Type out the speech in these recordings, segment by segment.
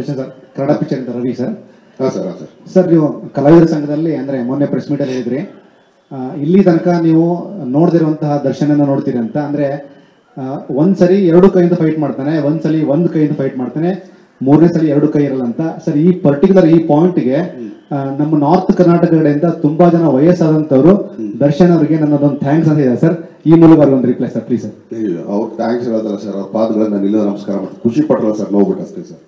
Sir Kannada picture ಅಂತ Ravi sir. ಹಾಂ sir. ಹಾಂ ಸರ್. ಸರ್ ನೀವು ಕಲಾವಿದರ ಸಂಘದಲ್ಲಿ ಅಂದರೆ ಮೊನ್ನೆ ಪ್ರೆಸ್ ಮೀಟಲ್ಲಿ ಹೇಳಿದ್ರಿ ಇಲ್ಲಿ ತನಕ ನೀವು ನೋಡ್ದಿರುವಂತಹ ದರ್ಶನನ ನೋಡ್ತೀರಿ ಅಂತ. ಅಂದರೆ ಒಂದ್ಸರಿ ಎರಡು ಕೈಯಿಂದ ಫೈಟ್ ಮಾಡ್ತಾನೆ, ಒಂದ್ಸಲಿ ಒಂದು ಕೈಯಿಂದ ಫೈಟ್ ಮಾಡ್ತಾನೆ, ಮೂರನೇ ಸಲ ಎರಡು ಕೈ ಇರಲ್ಲ ಅಂತ. ಸರ್ ಈ ಪರ್ಟಿಕ್ಯುಲರ್ ಈ ಪಾಯಿಂಟ್ಗೆ ನಮ್ಮ ನಾರ್ತ್ ಕರ್ನಾಟಕ ಕಡೆಯಿಂದ ತುಂಬಾ ಜನ ವಯಸ್ಸಾದಂಥವ್ರು ದರ್ಶನ್ ಅವರಿಗೆ ನನ್ನದೊಂದು ಥ್ಯಾಂಕ್ಸ್ ಅಂತ ಇದೆ ಸರ್. ಈ ಮೂಲಕ ಒಂದು ರಿಪ್ಲೈ ಸರ್ ಪ್ಲೀಸ್ ಸರ್. ಅವ್ರು ಥ್ಯಾಂಕ್ಸ್ ಹೇಳೋದಲ್ಲ ಸರ್, ಅವ್ರ ಪಾದಗಳನ್ನ ನಾನು ಇಲ್ಲ ನಮಸ್ಕಾರ ಮಾಡ್ತೀನಿ, ಖುಷಿ ಪಟ್ಟಲ್ಲ ಸರ್, ನೋಡ್ಬಿಟ್ಟು ಅಷ್ಟೇ ಸರ್.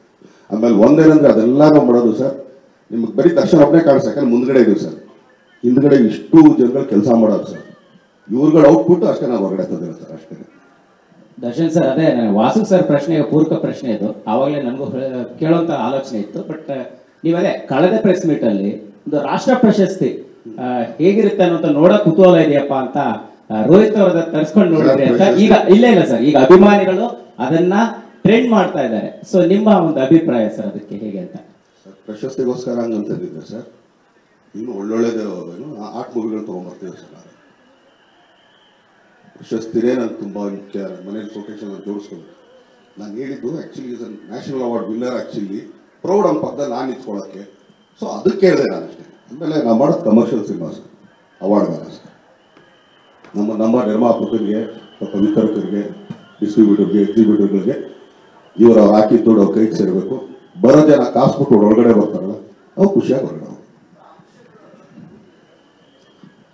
ಆಮೇಲೆ ಒಂದೇನಂದ್ರೆ ಅದೆಲ್ಲಾನು ಮಾಡೋದು ಸರ್ ನಿಮ್ಗೆ ಬರೀ ದರ್ಶನ ಒಬ್ಬನೇ ಕಾಣಿಸ್, ಯಾಕಂದ್ರೆ ಮುಂದ್ಗಡೆ ಇದೀವಿ ಸರ್, ಹಿಂದ್ಗಡೆ ಇಷ್ಟು ಜನಗಳು ಕೆಲಸ ಮಾಡೋದು ಸರ್, ಇವ್ರುಗಳು ಔಟ್ಪುಟ್ ಅಷ್ಟೇ ನಾವು ಹೊರಗಡೆ ತಂದಿರೋ ಸರ್ ಅಷ್ಟೇ. ದರ್ಶನ್ ಸರ್, ಅದೇ ವಾಸು ಸರ್ ಪ್ರಶ್ನೆಗೆ ಪೂರಕ ಪ್ರಶ್ನೆ ಇದು, ಆವಾಗಲೇ ನನಗೂ ಕೇಳೋಂತ ಆಲೋಚನೆ ಇತ್ತು. ಬಟ್ ನೀವದೇ ಕಳೆದ ಪ್ರೆಸ್ ಮೀಟ್ ಅಲ್ಲಿ ಒಂದು ರಾಷ್ಟ್ರ ಪ್ರಶಸ್ತಿ ಹೇಗಿರುತ್ತೆ ಅನ್ನೋಂತ ನೋಡಕ್ ಕುತೂಹಲ ಇದೆಯಪ್ಪ ಅಂತ ರೋಹಿತ್ ಅವರ ತರಿಸ್ಕೊಂಡು ನೋಡಿದ್ರಿ ಅಂತ. ಈಗ ಇಲ್ಲ ಸರ್, ಈಗ ಅಭಿಮಾನಿಗಳು ಅದನ್ನ ಟ್ರೆಂಡ್ ಮಾಡ್ತಾ ಇದ್ದಾರೆ. ಸೊ ನಿಮ್ಮ ಒಂದು ಅಭಿಪ್ರಾಯ ಸರ್ ಅದಕ್ಕೆ ಹೇಗೆ ಅಂತ? ಪ್ರಶಸ್ತಿಗೋಸ್ಕರ ಹಂಗಂತಿದ್ದೆ ಸರ್, ಇನ್ನು ಒಳ್ಳೊಳ್ಳೆದು ಆರ್ಟ್ ಮೂವಿಗಳು ತೊಗೊಂಡ್ಬರ್ತೀವಿ ಸರ್. ನಾನು ಪ್ರಶಸ್ತಿನೇ ನಾನು ತುಂಬ ಮುಖ್ಯ, ಮನೇಲಿ ಪ್ರೊಟೆಕ್ಷನ್ ನಾನು ಜೋಡಿಸ್ಕೊಂಡು ನಾನು ಹೇಳಿದ್ದು ಆ್ಯಕ್ಚುಲಿ ಇದು national award winner, actually proud ಅಂತ ಪಕ್ಕದಲ್ಲಿ ನಾನು ನಿಂತ್ಕೊಳ್ಳೋಕ್ಕೆ. ಸೊ ಅದಕ್ಕೆ ಹೇಳಿದೆ ನಾನು ಅಷ್ಟೇ. ಆಮೇಲೆ ನಾವು ಮಾಡೋದು ಕಮರ್ಷಿಯಲ್ ಸಿನಿಮಾ ಸರ್, ಅವಾರ್ಡ್ಗಾರ ಸರ್. ನಮ್ಮ ನಿರ್ಮಾಪಕರಿಗೆ, ಸ್ವಲ್ಪ ವಿತರಕರಿಗೆ, ಡಿಸ್ಟ್ರಿಬ್ಯೂಟರ್ಗೆ, ಎಕ್ಸಿಬ್ಯೂಟರ್ಗಳಿಗೆ ಇವರು ಅವ್ರು ಹಾಕಿದ ದುಡ್ಡು ಅವ್ರ ಕೈಗೆ ಸೇರಬೇಕು. ಬರೋ ಜನ ಕಾಸ್ಬಿಟ್ಟು ಒಳಗಡೆ ಬರ್ತಾರಲ್ಲ ಅವು ಖುಷಿಯಾಗಿ ಹೊರಗಡೆ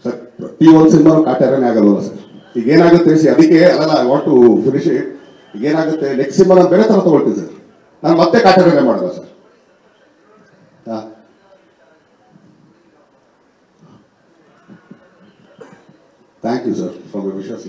ಸರ್. ಪ್ರತಿಯೊಂದು ಸಿನಿಮಾನು ಕಾಟಾರನೇ ಆಗಲ್ವಲ್ಲ ಸರ್. ಈಗ ಏನಾಗುತ್ತೆ ಅದಕ್ಕೆ ಅಲ್ಲ, I want to finish it. ಈಗ ಏನಾಗುತ್ತೆ, ನೆಕ್ಸ್ಟ್ ಸಿನಿಮಾ ನಾನು ಬೇರೆ ಥರ ತೊಗೊಳ್ತೀನಿ ಸರ್, ನಾನು ಮತ್ತೆ ಕಾಟಾರನೇ ಮಾಡಲ್ಲ ಸರ್. ಹಾಂ, thank you sir for my wishes.